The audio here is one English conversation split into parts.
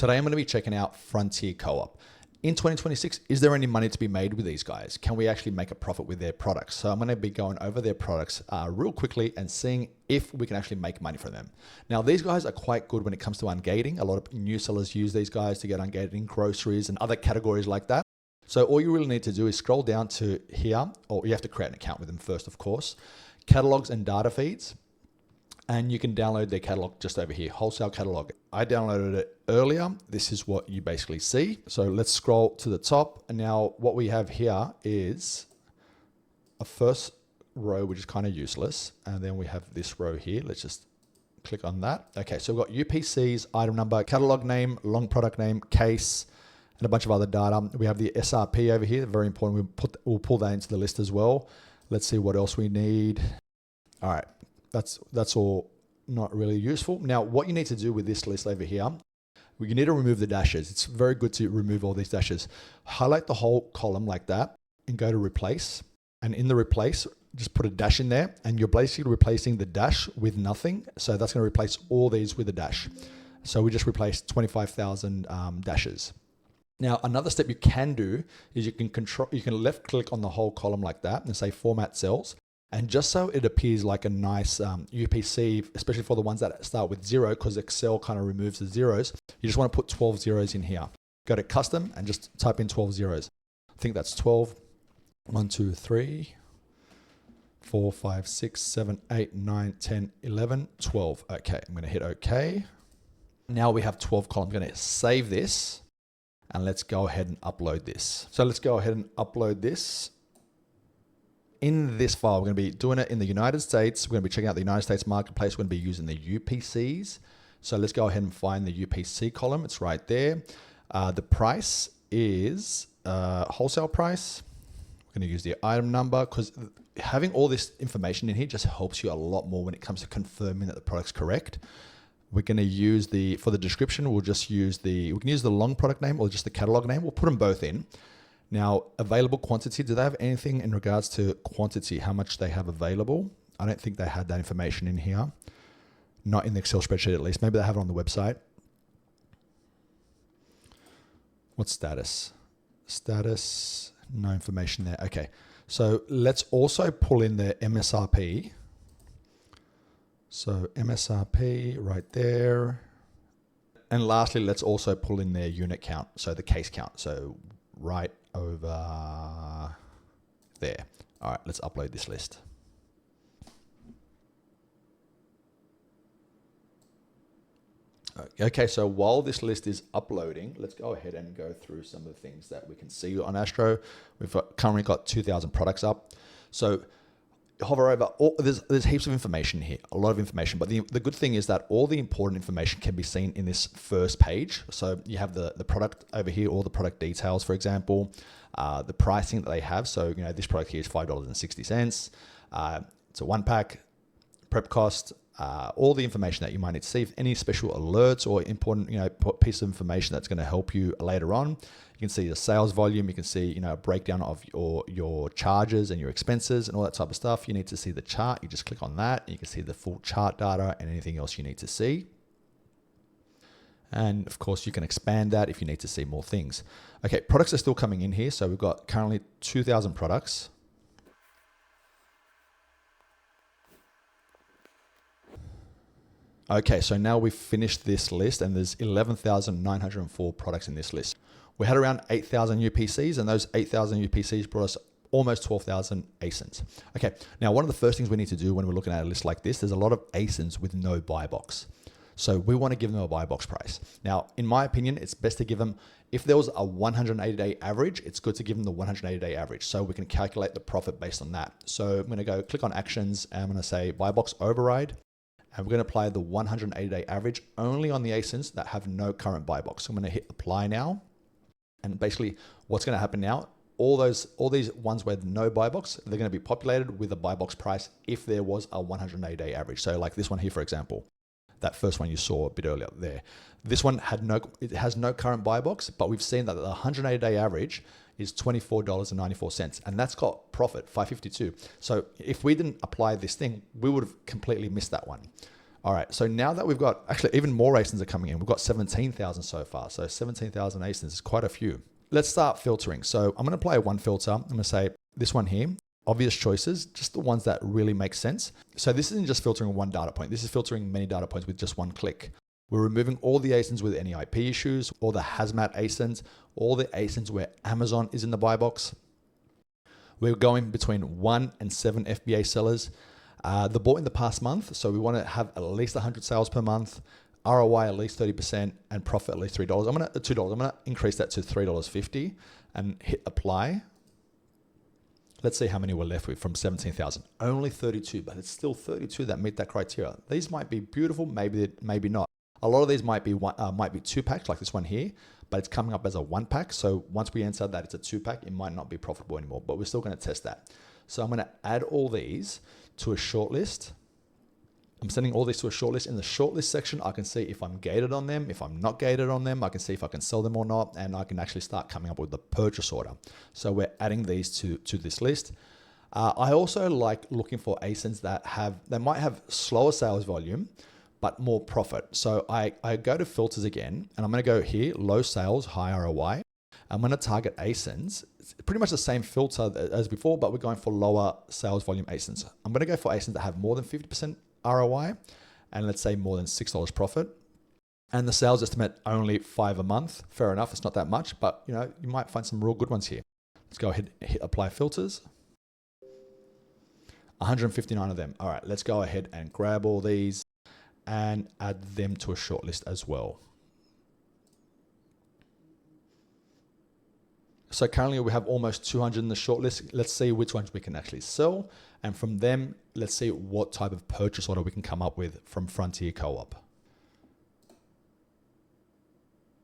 Today I'm going to be checking out Frontier Co-op. In 2026, is there any money to be made with these guys? Can we actually make a profit with their products? So I'm going to be going over their products real quickly and seeing if we can actually make money from them. Now, these guys are quite good when it comes to ungating. A lot of new sellers use these guys to get ungated in groceries and other categories like that. So all you really need to do is scroll down to here, or you have to create an account with them first, of course, catalogs and data feeds. And you can download their catalog just over here, Wholesale catalog. I downloaded it earlier. This is what you basically see. So let's scroll to the top. And now what we have here is a first row, which is kind of useless. And then we have this row here. Let's just click on that. Okay, so we've got UPCs, item number, catalog name, long product name, case, and a bunch of other data. We have the SRP over here, very important. We'll pull that into the list as well. Let's see what else we need. All right. That's all not really useful. Now, what you need to do with this list over here, you need to remove the dashes. It's very good to remove all these dashes. Highlight the whole column like that and go to replace. And in the replace, just put a dash in there and you're basically replacing the dash with nothing. So that's going to replace all these with a dash. So we just replaced 25,000 dashes. Now, another step you can do is you can left click on the whole column like that and say format cells. And just so it appears like a nice UPC, especially for the ones that start with 0, because Excel kind of removes the zeros, you just want to put 12 zeros in here. Go to custom and just type in 12 zeros. I think that's 12. 1, 2, 3, 4, 5, 6, 7, 8, 9, 10, 11, 12. Okay, I'm going to hit OK. Now we have 12 columns. I'm going to save this and let's go ahead and upload this. So let's go ahead and upload this. In this file, we're going to be doing it in the United States. We're going to be checking out the United States marketplace. We're going to be using the UPCs. So let's go ahead and find the UPC column. It's right there. The price is wholesale price. We're going to use the item number because having all this information in here just helps you a lot more when it comes to confirming that the product's correct. We're going to use for the description, we can use the long product name or just the catalog name. We'll put them both in. Now, available quantity, do they have anything in regards to quantity, how much they have available? I don't think they had that information in here. Not in the Excel spreadsheet at least. Maybe they have it on the website. What's status? Status, no information there. Okay, so let's also pull in the MSRP. So MSRP right there. And lastly, let's also pull in their unit count, so the case count. So right over there. All right, let's upload this list. Okay, so while this list is uploading, let's go ahead and go through some of the things that we can see on Astro. We've currently got 2,000 products up. So hover over, there's heaps of information here, a lot of information, but the good thing is that all the important information can be seen in this first page. So you have the product over here, all the product details, for example, the pricing that they have. So, this product here is $5.60. It's a 1-pack, prep cost, all the information that you might need to see. If any special alerts or important, piece of information that's going to help you later on. You can see the sales volume. You can see, a breakdown of your charges and your expenses and all that type of stuff. You need to see the chart. You just click on that. And you can see the full chart data and anything else you need to see. And of course, you can expand that if you need to see more things. Okay, products are still coming in here. So we've got currently 2,000 products. Okay, so now we've finished this list and there's 11,904 products in this list. We had around 8,000 UPCs and those 8,000 UPCs brought us almost 12,000 ASINs. Okay, now one of the first things we need to do when we're looking at a list like this, there's a lot of ASINs with no buy box. So we want to give them a buy box price. Now, in my opinion, it's best to give them, if there was a 180-day average, it's good to give them the 180-day average so we can calculate the profit based on that. So I'm going to go click on actions and I'm going to say buy box override. And we're going to apply the 180-day average only on the ASINs that have no current buy box. So I'm going to hit apply now. And basically what's going to happen now, all these ones with no buy box, they're going to be populated with a buy box price if there was a 180-day average. So like this one here, for example, that first one you saw a bit earlier there. This one has no current buy box, but we've seen that the 180-day average is $24.94, and that's got profit, $5.52. So if we didn't apply this thing, we would have completely missed that one. All right, so now that we've got, actually even more ASINs are coming in. We've got 17,000 so far. So 17,000 ASINs is quite a few. Let's start filtering. So I'm gonna apply one filter. I'm gonna say this one here, obvious choices, just the ones that really make sense. So this isn't just filtering one data point. This is filtering many data points with just one click. We're removing all the ASINs with any IP issues, all the hazmat ASINs, all the ASINs where Amazon is in the buy box. We're going between 1 and 7 FBA sellers. The bought in the past month, so we want to have at least 100 sales per month, ROI at least 30%, and profit at least $3. $2. I'm gonna increase that to $3.50 and hit apply. Let's see how many we're left with from 17,000. Only 32, but it's still 32 that meet that criteria. These might be beautiful, maybe not. A lot of these might be two packs, like this one here, but it's coming up as a one pack. So once we enter that it's a two pack, it might not be profitable anymore, but we're still going to test that. So I'm going to add all these to a shortlist. I'm sending all these to a shortlist. In the shortlist section, I can see if I'm gated on them, if I'm not gated on them. I can see if I can sell them or not, and I can actually start coming up with the purchase order. So we're adding these to this list. I also like looking for ASINs that might have slower sales volume, but more profit. So I go to filters again, and I'm going to go here, low sales, high ROI. I'm going to target ASINs. It's pretty much the same filter as before, but we're going for lower sales volume ASINs. I'm going to go for ASINs that have more than 50% ROI, and let's say more than $6 profit. And the sales estimate only 5 a month. Fair enough, it's not that much, but you might find some real good ones here. Let's go ahead and hit apply filters. 159 of them. All right, let's go ahead and grab all these and add them to a shortlist as well. So currently we have almost 200 in the shortlist. Let's see which ones we can actually sell. And from them, let's see what type of purchase order we can come up with from Frontier Co-op.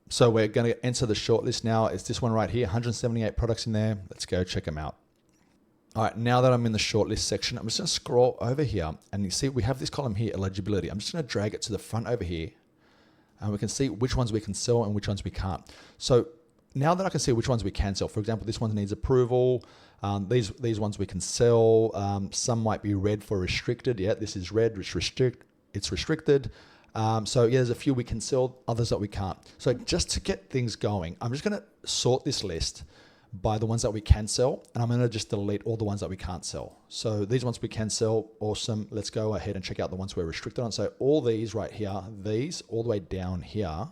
So we're going to enter the shortlist now. It's this one right here, 178 products in there. Let's go check them out. All right, now that I'm in the shortlist section, I'm just going to scroll over here, and you see we have this column here, eligibility. I'm just going to drag it to the front over here, and we can see which ones we can sell and which ones we can't. So now that I can see which ones we can sell, for example, this one needs approval. These ones we can sell. Some might be red for restricted. Yeah, this is red, it's restricted. So yeah, there's a few we can sell, others that we can't. So just to get things going, I'm just going to sort this list by the ones that we can sell, and I'm going to just delete all the ones that we can't sell. So these ones we can sell, awesome. Let's go ahead and check out the ones we're restricted on. So all these right here, these all the way down here,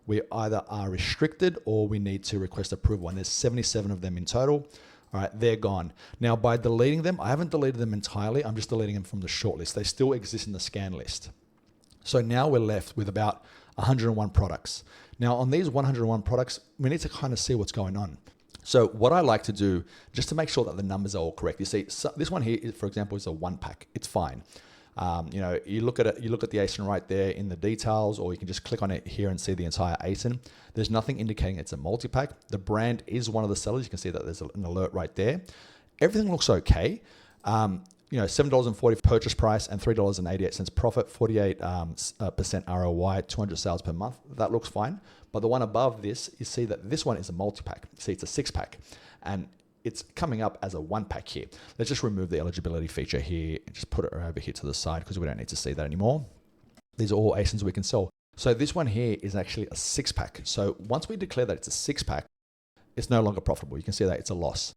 we either are restricted or we need to request approval, and there's 77 of them in total. All right, they're gone. Now by deleting them, I haven't deleted them entirely, I'm just deleting them from the shortlist. They still exist in the scan list. So now we're left with about 101 products. Now on these 101 products, we need to kind of see what's going on. So what I like to do, just to make sure that the numbers are all correct, you see, so this one here, for example, is a one pack. It's fine. You look at it, you look at the ASIN right there in the details, or you can just click on it here and see the entire ASIN. There's nothing indicating it's a multi-pack. The brand is one of the sellers. You can see that there's an alert right there. Everything looks okay. $7.40 purchase price and $3.88 profit, 48% ROI, 200 sales per month. That looks fine. But the one above this, you see that this one is a multi-pack. You see, it's a 6-pack, and it's coming up as a 1-pack here. Let's just remove the eligibility feature here and just put it over here to the side because we don't need to see that anymore. These are all ASINs we can sell. So this one here is actually a 6-pack. So once we declare that it's a 6-pack, it's no longer profitable. You can see that it's a loss.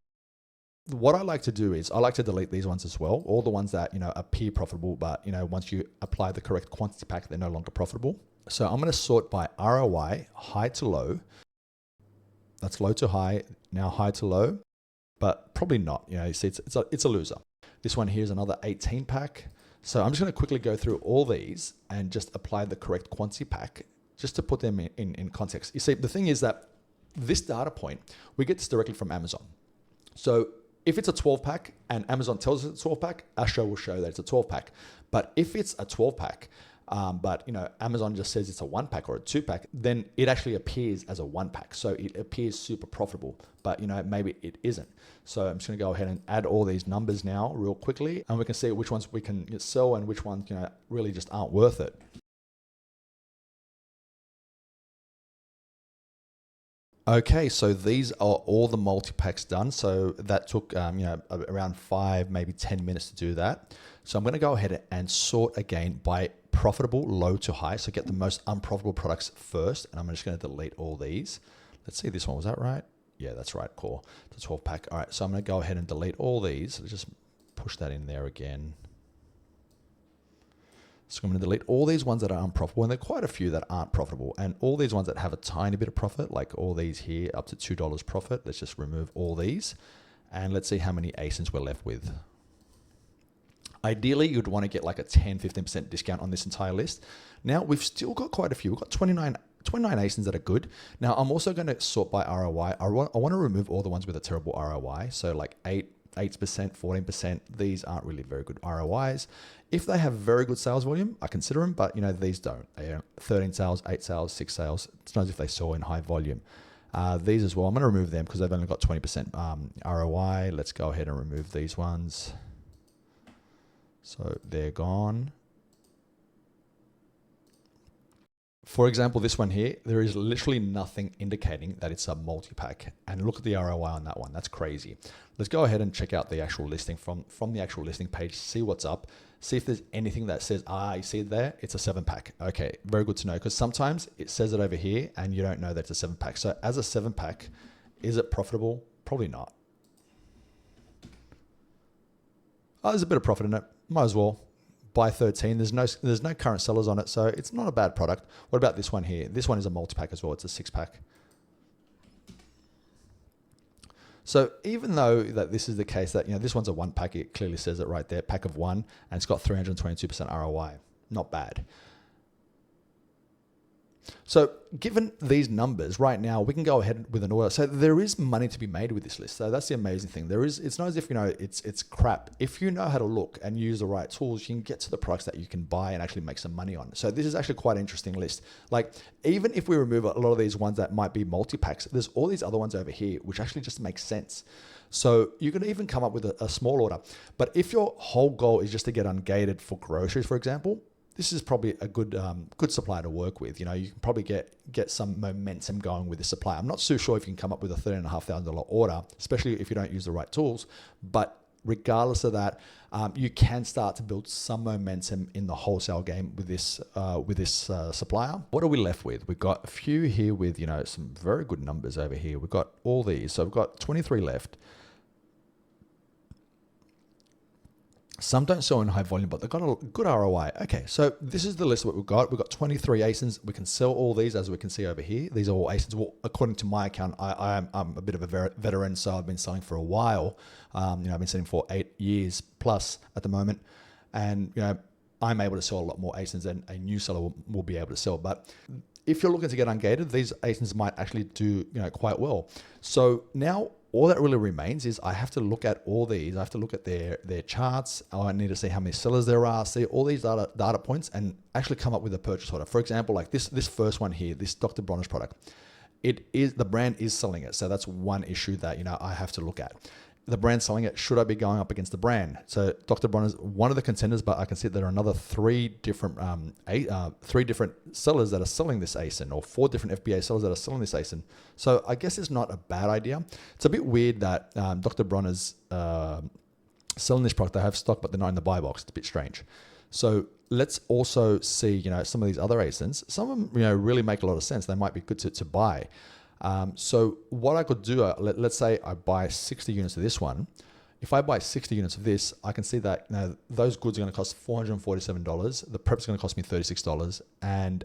What I like to do is I like to delete these ones as well. All the ones that, appear profitable, but, once you apply the correct quantity pack, they're no longer profitable. So I'm going to sort by ROI, high to low. That's low to high, now high to low, but probably not. You see, it's a loser. This one here is another 18-pack. So I'm just going to quickly go through all these and just apply the correct quantity pack just to put them in context. You see, the thing is that this data point, we get this directly from Amazon. So if it's a 12-pack and Amazon tells us it's a 12-pack, Astro will show that it's a 12-pack. But if it's a 12-pack, but Amazon just says it's a 1-pack or a 2-pack, then it actually appears as a 1-pack. So it appears super profitable, but maybe it isn't. So I'm just going to go ahead and add all these numbers now real quickly, and we can see which ones we can sell and which ones really just aren't worth it. Okay, so these are all the multi-packs done. So that took around 5, maybe 10 minutes to do that. So I'm going to go ahead and sort again by profitable low to high. So get the most unprofitable products first. And I'm just going to delete all these. Let's see this one. Was that right? Yeah, that's right. Cool. The 12 pack. All right. So I'm going to go ahead and delete all these. Just push that in there again. So I'm going to delete all these ones that are unprofitable, and there are quite a few that aren't profitable, and all these ones that have a tiny bit of profit, like all these here, up to $2 profit. Let's just remove all these, and let's see how many ASINs we're left with. Ideally, you'd want to get like a 10-15% discount on this entire list. Now, we've still got quite a few. We've got 29 ASINs that are good. Now, I'm also going to sort by ROI. I want to remove all the ones with a terrible ROI, so like 8%, 14%, these aren't really very good ROIs. If they have very good sales volume, I consider them, but these don't. They are 13 sales, 8 sales, 6 sales. It's not as if they saw in high volume. These as well, I'm going to remove them because they've only got 20% ROI. Let's go ahead and remove these ones. So they're gone. For example, this one here, there is literally nothing indicating that it's a multi-pack. And look at the ROI on that one. That's crazy. Let's go ahead and check out the actual listing from the actual listing page, see what's up, see if there's anything that says, you see it there, it's a 7-pack. Okay, very good to know, because sometimes it says it over here and you don't know that it's a 7-pack. So as a 7-pack, is it profitable? Probably not. Oh, there's a bit of profit in it. Might as well. Buy 13. There's no current sellers on it, so it's not a bad product. What about this one here? This one is a multi-pack as well. It's a 6-pack. So even though that this is the case that this one's a 1-pack, it clearly says it right there, pack of 1, and it's got 322% ROI. Not bad. So given these numbers right now, we can go ahead with an order. So there is money to be made with this list. So that's the amazing thing. It's not as if, it's crap. If you know how to look and use the right tools, you can get to the products that you can buy and actually make some money on. So this is actually quite an interesting list. Like even if we remove a lot of these ones that might be multi-packs, there's all these other ones over here, which actually just makes sense. So you can even come up with a small order. But if your whole goal is just to get ungated for groceries, for example, this is probably a good supplier to work with. You can probably get some momentum going with the supplier. I'm not so sure if you can come up with a $13,500 order, especially if you don't use the right tools. But regardless of that, you can start to build some momentum in the wholesale game with this supplier. What are we left with? We've got a few here with some very good numbers over here. We've got all these, so we've got 23 left. Some don't sell in high volume, but they've got a good ROI. Okay, so this is the list of what we've got. We've got 23 ASINs. We can sell all these, as we can see over here. These are all ASINs. Well, according to my account, I'm a bit of a veteran, so I've been selling for a while. I've been selling for 8 years plus at the moment. And, I'm able to sell a lot more ASINs than a new seller will be able to sell. But if you're looking to get ungated, these ASINs might actually do, quite well. So now, all that really remains is I have to look at all these. I have to look at their charts. I need to see how many sellers there are, see all these data points, and actually come up with a purchase order. For example, like this first one here, this Dr. Bronner's product. The brand is selling it. So that's one issue that I have to look at. The brand selling it, should I be going up against the brand? So Dr. Bronner's one of the contenders, but I can see there are another three different sellers that are selling this ASIN, or 4 different FBA sellers that are selling this ASIN. So I guess it's not a bad idea. It's a bit weird that Dr. Bronner's selling this product. They have stock, but they're not in the buy box. It's a bit strange. So let's also see, some of these other ASINs. Some of them, really make a lot of sense. They might be good to buy. So what I could do, let's say I buy 60 units of this one. If I buy 60 units of this, I can see that those goods are going to cost $447. The prep's going to cost me $36, and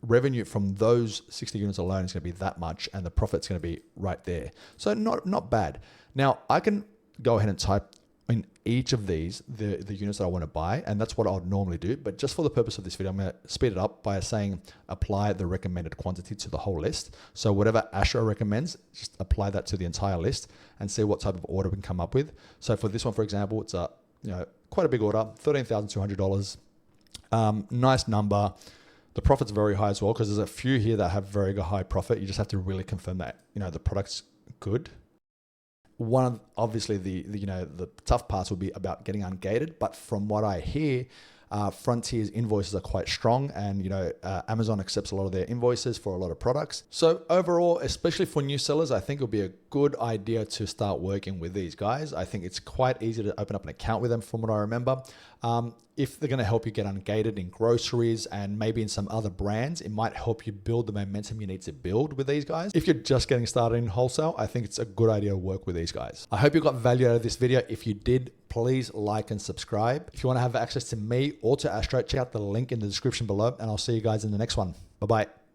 revenue from those 60 units alone is going to be that much, and the profit's going to be right there. So not bad. Now I can go ahead and type in each of these the units that I want to buy, and that's what I would normally do. But just for the purpose of this video, I'm going to speed it up by saying apply the recommended quantity to the whole list. So whatever Asher recommends, just apply that to the entire list and see what type of order we can come up with. So for this one, for example, it's a quite a big order, $13,200. Nice number. The profit's very high as well, because there's a few here that have very high profit. You just have to really confirm that the product's good. One of obviously the tough parts will be about getting ungated, but from what I hear, Frontier's invoices are quite strong, and Amazon accepts a lot of their invoices for a lot of products. So overall, especially for new sellers, I think it'll be a good idea to start working with these guys. I think it's quite easy to open up an account with them from what I remember. If they're going to help you get ungated in groceries and maybe in some other brands, it might help you build the momentum you need to build with these guys. If you're just getting started in wholesale, I think it's a good idea to work with these guys. I hope you got value out of this video. If you did, please like and subscribe. If you want to have access to me or to Astro, check out the link in the description below, and I'll see you guys in the next one. Bye-bye.